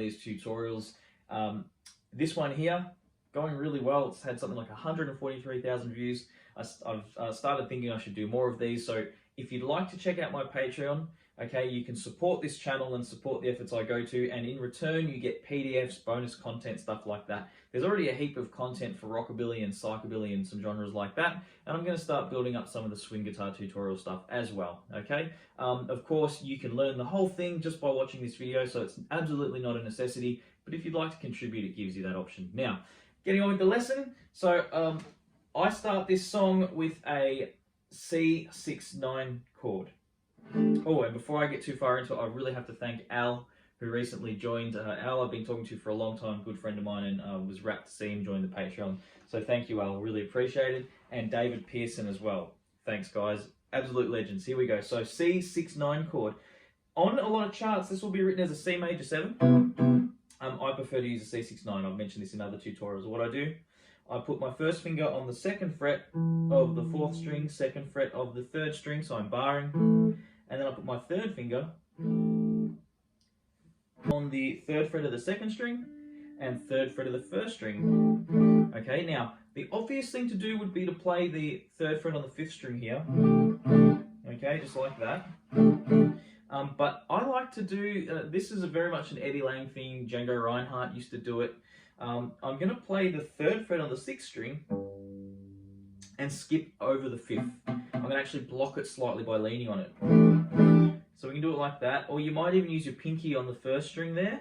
these tutorials. This one here, going really well. It's had something like 143,000 views. I've started thinking I should do more of these. So if you'd like to check out my Patreon, okay, you can support this channel and support the efforts I go to, and in return you get PDFs, bonus content, stuff like that. There's already a heap of content for rockabilly and psychobilly and some genres like that, and I'm going to start building up some of the swing guitar tutorial stuff as well, okay? Of course, you can learn the whole thing just by watching this video, so it's absolutely not a necessity, but if you'd like to contribute, it gives you that option. Now, getting on with the lesson, so I start this song with a C6-9 chord. Oh, and before I get too far into it, I really have to thank Al, who recently joined. Al I've been talking to for a long time, good friend of mine, and was rapt to see him join the Patreon. So thank you, Al, really appreciate it. And David Pearson as well. Thanks, guys. Absolute legends. Here we go. So C6-9 chord. On a lot of charts, this will be written as a C major 7. I prefer to use a C6-9. I've mentioned this in other tutorials. What I do, I put my first finger on the 2nd fret of the 4th string, 2nd fret of the 3rd string, so I'm barring. And then I put my 3rd finger on the 3rd fret of the 2nd string and 3rd fret of the 1st string. Okay, now the obvious thing to do would be to play the 3rd fret on the 5th string here. Okay, just like that. But I like to do, this is very much an Eddie Lang thing. Django Reinhardt used to do it. I'm going to play the 3rd fret on the 6th string and skip over the 5th. I'm going to actually block it slightly by leaning on it. So we can do it like that, or you might even use your pinky on the 1st string there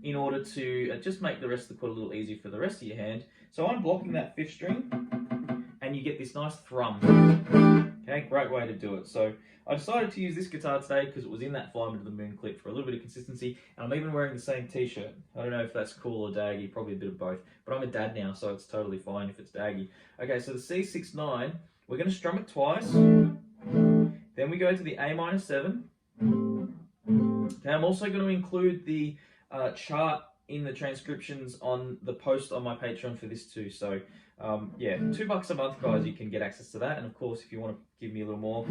in order to just make the rest of the chord a little easier for the rest of your hand. So I'm blocking that 5th string and you get this nice thrum. Okay, great way to do it. So I decided to use this guitar today because it was in that Fly Me to the Moon clip for a little bit of consistency, and I'm even wearing the same t-shirt. I don't know if that's cool or daggy, probably a bit of both, but I'm a dad now, so it's totally fine if it's daggy. Okay, so the C6-9, we're going to strum it twice, then we go to the A minor 7. Okay, I'm also going to include the chart in the transcriptions on the post on my Patreon for this too. So yeah, $2 a month, guys, you can get access to that. And of course, if you want to give me a little more,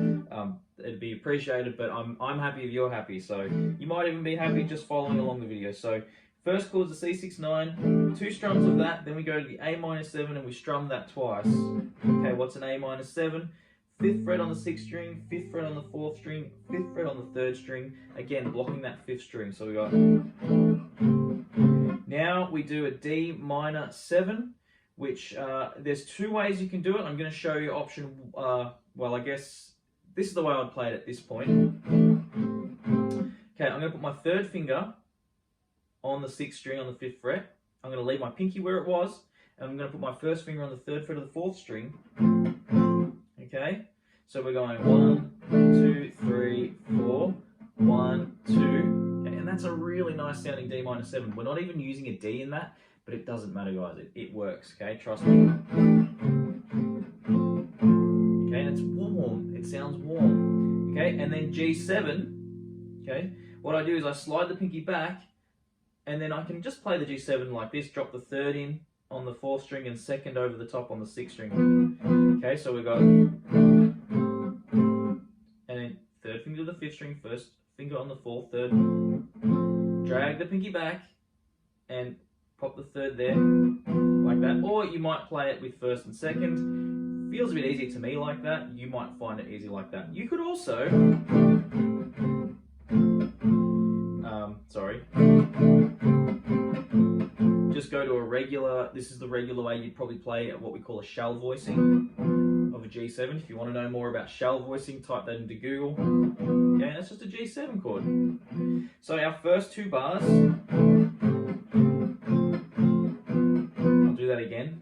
it'd be appreciated, but I'm happy if you're happy. So you might even be happy just following along the video. So first chord is the C6-9, 2 strums of that, then we go to the A minor 7 and we strum that twice. Okay, what's an A minor 7? 5th fret on the 6th string, 5th fret on the 4th string, 5th fret on the 3rd string, again blocking that 5th string. So we got, now we do a D minor 7, which there's 2 ways you can do it. I'm going to show you option, well, I guess this is the way I'd play it at this point. Okay, I'm going to put my 3rd finger on the 6th string on the 5th fret. I'm going to leave my pinky where it was, and I'm going to put my 1st finger on the 3rd fret of the 4th string. Okay, so we're going 1, 2, 3, 4, 1, 2. Okay, and that's a really nice sounding D minor 7. We're not even using a D in that, but it doesn't matter, guys. It works, okay? Trust me. Okay, and it's warm. It sounds warm. Okay, and then G7. Okay, what I do is I slide the pinky back, and then I can just play the G7 like this, drop the 3rd in on the 4th string and 2nd over the top on the 6th string. Okay, so we got, and then 3rd finger to the 5th string, 1st finger on the 4th, 3rd, drag the pinky back, and pop the 3rd there, like that. Or you might play it with 1st and 2nd. Feels a bit easier to me like that. You might find it easy like that. You could also, just go to a regular, this is the regular way you'd probably play what we call a shell voicing of a G7. If you want to know more about shell voicing, type that into Google. Okay, and that's just a G7 chord. So our first 2 bars, I'll do that again.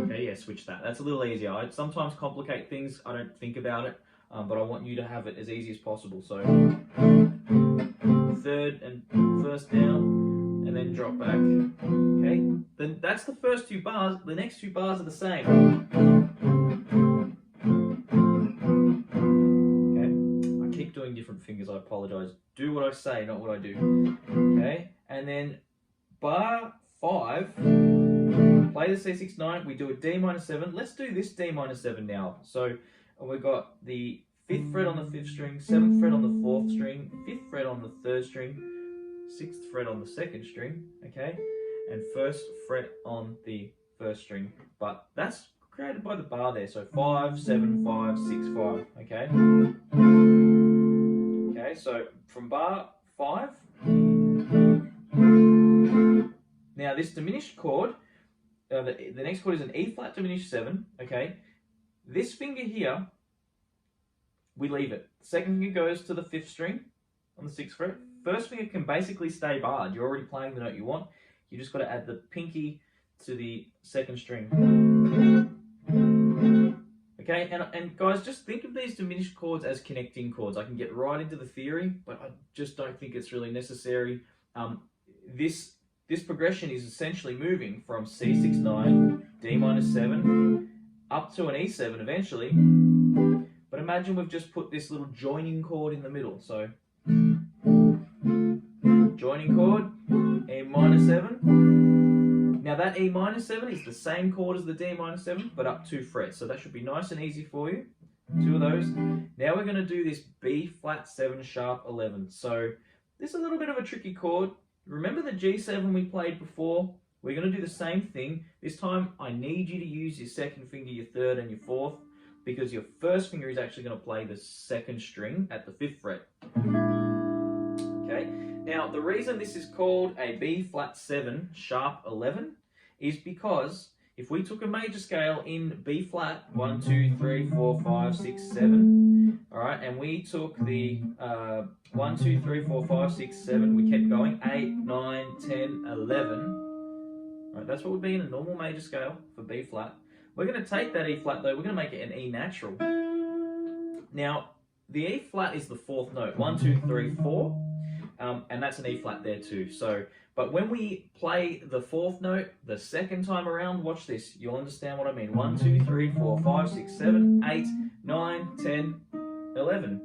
Okay, yeah, switch that. That's a little easier. I sometimes complicate things. I don't think about it, but I want you to have it as easy as possible. So 3rd and 1st down, and then drop back. Okay, then that's the first 2 bars. The next 2 bars are the same. Okay, I keep doing different fingers. I apologize. Do what I say, not what I do. Okay, and then bar 5. Play the C6-9. We do a D minor 7. Let's do this D minor 7 now. So we've got the 5th fret on the 5th string, 7th fret on the 4th string, 5th fret on the 3rd string, 6th fret on the 2nd string, okay, and 1st fret on the 1st string. But that's created by the bar there, so 5, 7, 5, 6, 5, okay? Okay, so from bar 5, now this diminished chord, the next chord is an E flat diminished 7, okay? This finger here, we leave it. The second finger goes to the 5th string on the 6th fret. First finger can basically stay barred. You're already playing the note you want. You just got to add the pinky to the 2nd string. Okay, and guys, just think of these diminished chords as connecting chords. I can get right into the theory, but I just don't think it's really necessary. This progression is essentially moving from C6-9, D-7, up to an E7 eventually. But imagine we've just put this little joining chord in the middle. So, joining chord, E-7. Now that E-7 is the same chord as the D-7, but up 2 frets. So that should be nice and easy for you. 2 of those. Now we're going to do this B flat 7 sharp 11. So this is a little bit of a tricky chord. Remember the G7 we played before? We're going to do the same thing. This time I need you to use your 2nd finger, your 3rd and your 4th, because your 1st finger is actually going to play the 2nd string at the 5th fret. Okay. Now, the reason this is called a B flat 7 sharp 11 is because if we took a major scale in B flat, 1, 2, 3, 4, 5, 6, 7, all right, and we took the 1, 2, 3, 4, 5, 6, 7, we kept going, 8, 9, 10, 11, all right, that's what would be in a normal major scale for B flat. We're going to take that E flat though, we're going to make it an E natural. Now, the E flat is the 4th note, 1, 2, 3, 4. And that's an E flat there too. So, but when we play the 4th note the second time around, watch this, you'll understand what I mean. 1, 2, 3, 4, 5, 6, 7, 8, 9, 10, 11.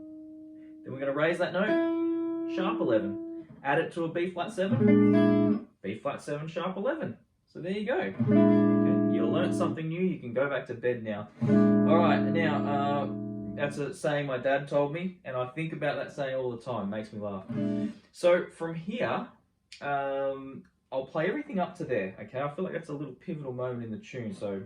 Then we're going to raise that note, sharp 11. Add it to a B flat 7, B flat 7 sharp 11. So there you go. Okay, you learned something new, you can go back to bed now. Alright, now, that's a saying my dad told me, and I think about that saying all the time. It makes me laugh. So from here, I'll play everything up to there. Okay, I feel like that's a little pivotal moment in the tune. So.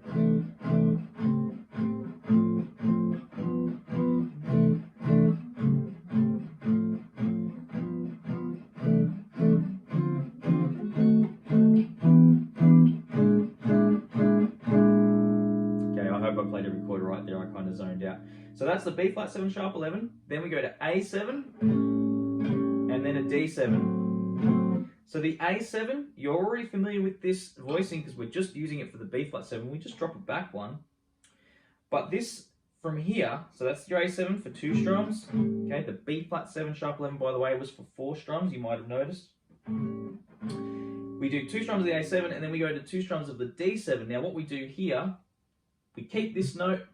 Okay, I hope I played every chord right there. I kind of zoned out. So that's the B flat 7 sharp 11. Then we go to A7 and then a D7. So the A7, you're already familiar with this voicing because we're just using it for the B flat 7. We just drop it back 1. But this from here, so that's your A7 for 2 strums. Okay, the B flat 7 sharp 11, by the way, was for 4 strums. You might have noticed. We do 2 strums of the A7 and then we go to 2 strums of the D7. Now what we do here, we keep this note.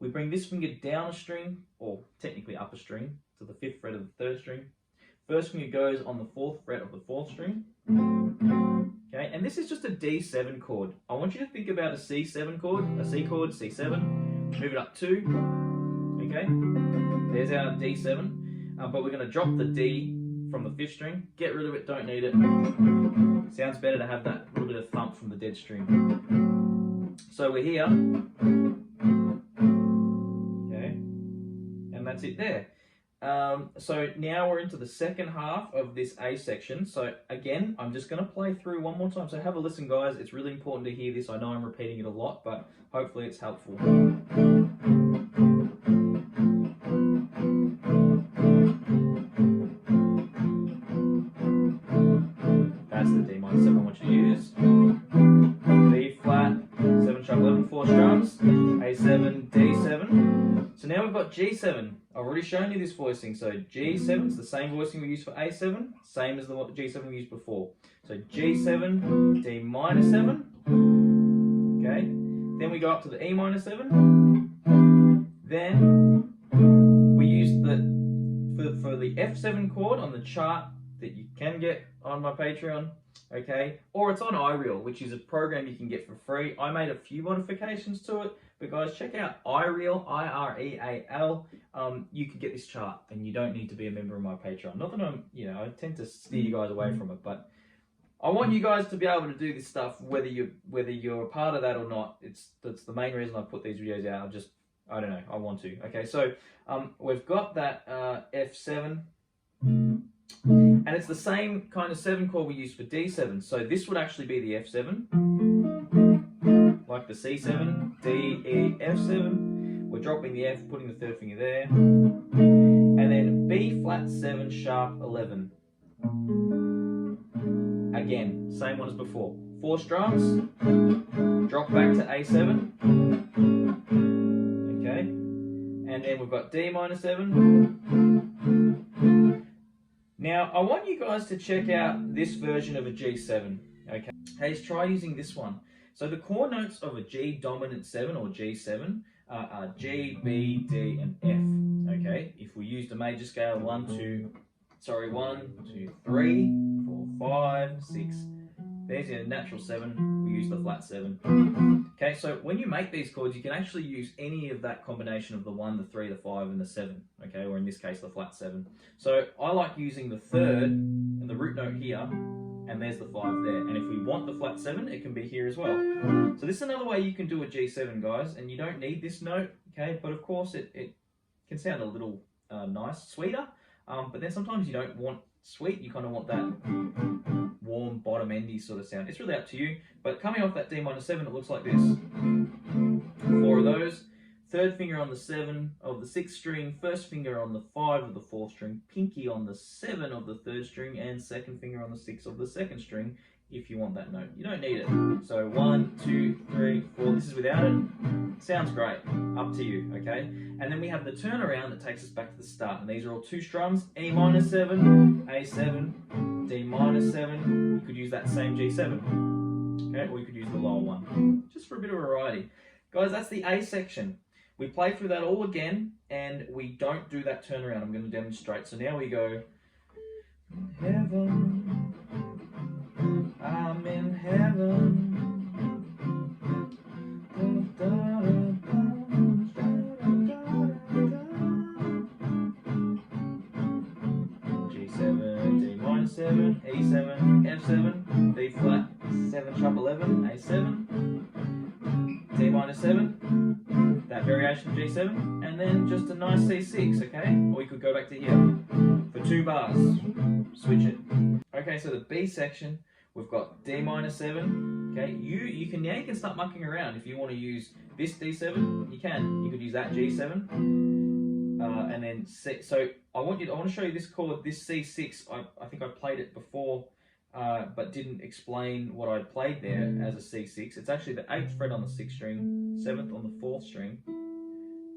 We bring this finger down a string, or technically up a string, to the 5th fret of the 3rd string. First finger goes on the 4th fret of the 4th string. Okay, and this is just a D7 chord. I want you to think about a C7 chord, a C chord, C7. Move it up 2. Okay, there's our D7. But we're going to drop the D from the 5th string. Get rid of it, don't need it. Sounds better to have that little bit of thump from the dead string. So we're here. That's it there. So now we're into the second half of this A section. So again, I'm just going to play through one more time. So have a listen, guys. It's really important to hear this. I know I'm repeating it a lot, but hopefully it's helpful. That's the D-7 I want you to use. B flat, 7 sharp 11, 4 strums, A7, D7. So now we've got G7. I've already shown you this voicing. So G7 is the same voicing we used for A7, same as the G7 we used before. So G7, D-7. Okay. Then we go up to the E-7. Then we use the for the F7 chord on the chart that you can get on my Patreon, okay? Or it's on iReal, which is a program you can get for free. I made a few modifications to it, but guys, check out iReal, I-R-E-A-L. You can get this chart, and you don't need to be a member of my Patreon. Not that I'm, you know, I tend to steer you guys away from it, but I want you guys to be able to do this stuff, whether you're a part of that or not. That's the main reason I put these videos out. I don't know, I want to. Okay, so we've got that F7, and it's the same kind of 7 chord we used for D7. So this would actually be the F7, like the C7, D, E, F7. We're dropping the F, putting the third finger there, and then B flat 7 sharp 11. Again, same one as before. 4 strums, drop back to A7. Okay, and then we've got D minor 7. Now, I want you guys to check out this version of a G7. Okay, hey, try using this one. So the chord notes of a G dominant 7 or G7 are G, B, D, and F. Okay, if we used a major scale 1, 2, 3, 4, 5, 6. There's your natural 7, we use the flat 7. Okay, so when you make these chords, you can actually use any of that combination of the 1, the 3, the 5, and the 7, okay, or in this case, the flat 7. So I like using the third and the root note here, and there's the 5 there. And if we want the flat 7, it can be here as well. So this is another way you can do a G7, guys, and you don't need this note, okay, but of course it can sound a little nice, sweeter, but then sometimes you don't want sweet, you kind of want that warm bottom endy sort of sound. It's really up to you, but coming off that D minor 7, it looks like this. 4 of those, third finger on the 7 of the 6th string, first finger on the 5 of the 4th string, pinky on the 7 of the 3rd string, and second finger on the 6 of the 2nd string if you want that note. You don't need it. So 1, 2, 3, 4, this is without it. Sounds great, up to you, okay? And then we have the turnaround that takes us back to the start, and these are all 2 strums, E minor 7, A7, D minor 7. You could use that same G7, okay? Or you could use the lower one, just for a bit of variety. Guys, that's the A section. We play through that all again, and we don't do that turnaround. I'm going to demonstrate. So now we go, heaven, I'm in heaven. G7, D minor 7, E7, F7, B flat 7 sharp 11, A7, D minor 7, that variation of G7, and then just a nice C6, okay? Or we could go back to here for 2 bars. Switch it. Okay, so the B section, we've got D minor 7. Okay, you can start mucking around. If you want to use this D7, you can. You could use that G7, and then C. So I want to show you this chord, this C6. I think I played it before, but didn't explain what I played there as a C6. It's actually the 8th fret on the 6th string, 7th on the 4th string,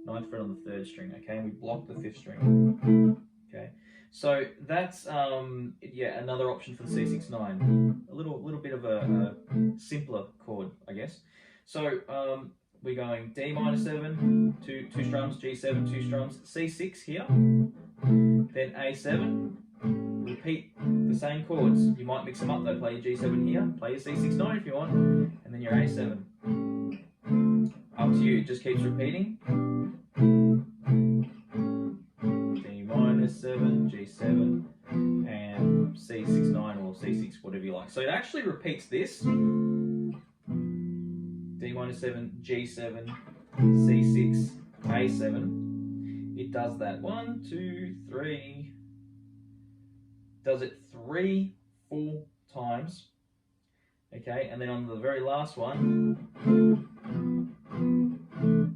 9th fret on the 3rd string. Okay, and we block the 5th string. Okay. So that's yeah, another option for the C6-9. A little bit of a simpler chord, I guess. So we're going D minor 7, 2 strums, G7, 2 strums, C6 here, then A7. Repeat the same chords. You might mix them up though. Play your G7 here, play your C6-9 if you want, and then your A7. Up to you. It just keeps repeating. 7, G7, and C6-9 or C6, whatever you like. So it actually repeats this. D minor 7, G7, C6, A7. It does that 1, 2, 3. Does it 3 full times. Okay, and then on the very last one,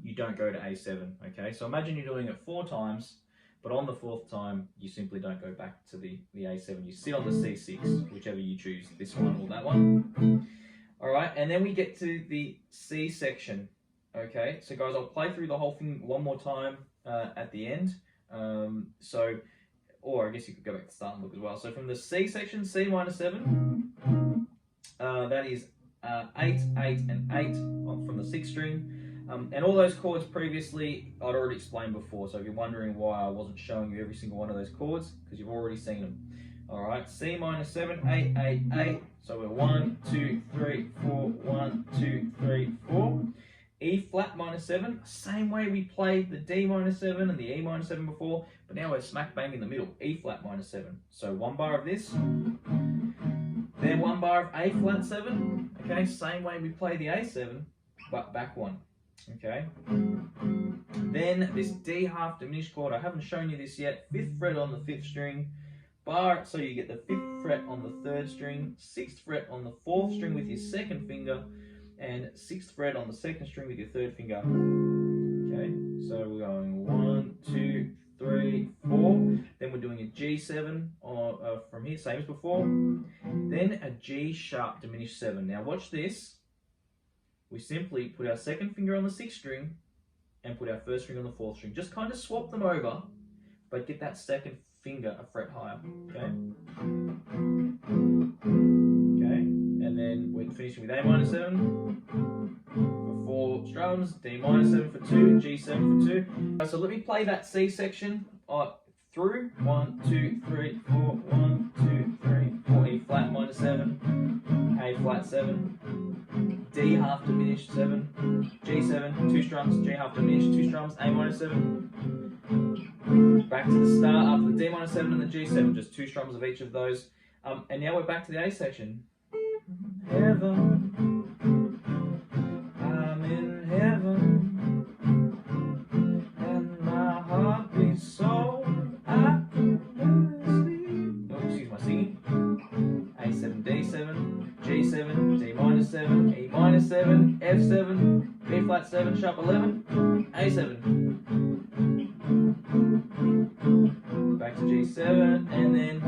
you don't go to A7. Okay, so imagine you're doing it 4 times. But on the 4th time, you simply don't go back to the A7. You sit on the C6, whichever you choose, this one or that one. All right, and then we get to the C section. Okay, so guys, I'll play through the whole thing one more time at the end. Or I guess you could go back to the start and look as well. So from the C section, C minor 7, that is 8, 8, and 8 from the 6th string. And all those chords previously, I'd already explained before, so if you're wondering why I wasn't showing you every single one of those chords, because you've already seen them. All right, C minor 7, 8, 8, 8. So we're 1, 2, 3, 4, 1, 2, 3, 4. E flat minor 7, same way we played the D minor 7 and the E minor 7 before, but now we're smack bang in the middle, E flat minor 7. So one bar of this, then one bar of A flat 7, okay, same way we play the A7, but back one, okay. Then this D half diminished chord, I haven't shown you this yet, 5th fret on the 5th string, bar, so you get the 5th fret on the 3rd string, 6th fret on the 4th string with your 2nd finger, and 6th fret on the 2nd string with your 3rd finger. Okay, so we're going 1, 2, 3, 4. Then we're doing a G7 from here, same as before. Then a G sharp diminished 7. Now watch this. We simply put our 2nd finger on the 6th string and put our 1st string on the 4th string. Just kind of swap them over, but get that 2nd finger a fret higher. Okay. And then we're finishing with A minor 7 for 4 strums, D minor 7 for 2, G7 for 2. So let me play that C section through. 1, 2, 3, 4, 1, 2, 3, 4, E flat minor 7, A flat 7, D half diminished 7, G7, 2 strums, G half diminished, 2 strums, A minor 7. Back to the start after the D minor 7 and the G7, just 2 strums of each of those. And now we're back to the A section. Heaven, I'm in heaven, and my heart beats so I can never sleep. Oh, excuse my singing. A7, D7, G7, D minor 7, E minor 7, F7, B flat 7, sharp 11, A7. Back to G7, and then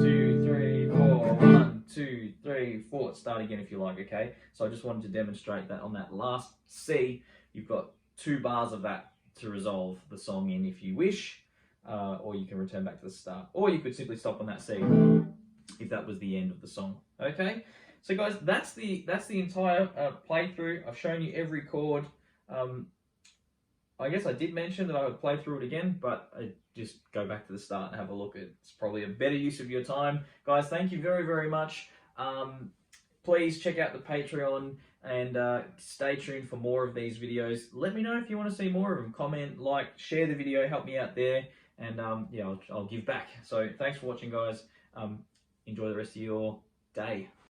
2, 3, 4, 1, 2, 3, 4. Start again if you like, okay? So I just wanted to demonstrate that on that last C, you've got 2 bars of that to resolve the song in if you wish, or you can return back to the start. Or you could simply stop on that C if that was the end of the song, okay? So guys, that's the entire playthrough. I've shown you every chord. I guess I did mention that I would play through it again, but I just go back to the start and have a look. It's probably a better use of your time. Guys, thank you very, very much. Please check out the Patreon and stay tuned for more of these videos. Let me know if you want to see more of them. Comment, like, share the video, help me out there, and yeah, I'll give back. So thanks for watching, guys. Enjoy the rest of your day.